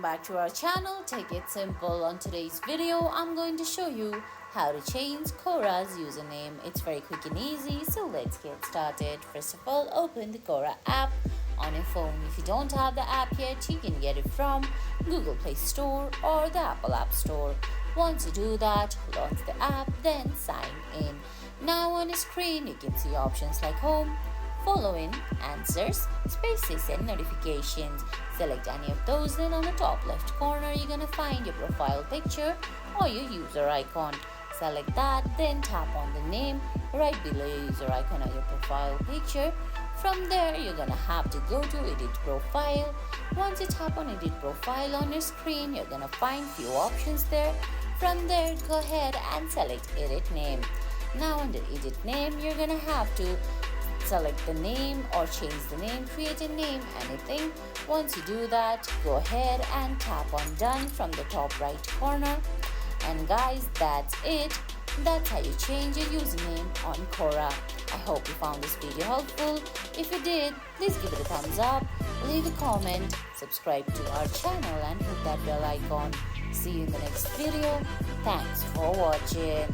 back to our channel. Take it simple. On today's video, I'm going to show you how to change Quora's username. It's very quick and easy, so let's get started. First of all, open the Quora app on your phone. If you don't have the app yet, you can get it from Google Play Store or the Apple App Store. Once you do that, launch the app, then sign in. Now on the screen, you can see options like Home, Following, Answers, Spaces, and Notifications. Select any of those, then on the top left corner, you're gonna find your profile picture or your user icon. Select that, then tap on the name right below your user icon or your profile picture. From there, you're gonna have to go to Edit Profile. Once you tap on Edit Profile on your screen, you're gonna find few options there. From there, go ahead and select Edit Name. Now under Edit Name, you're gonna have to select the name or change the name, create a name, anything. Once you do that, go ahead and tap on Done from the top right corner. And guys, that's it. That's how you change your username on Quora. I hope you found this video helpful. If you did, please give it a thumbs up, leave a comment, subscribe to our channel and hit that bell icon. See you in the next video. Thanks for watching.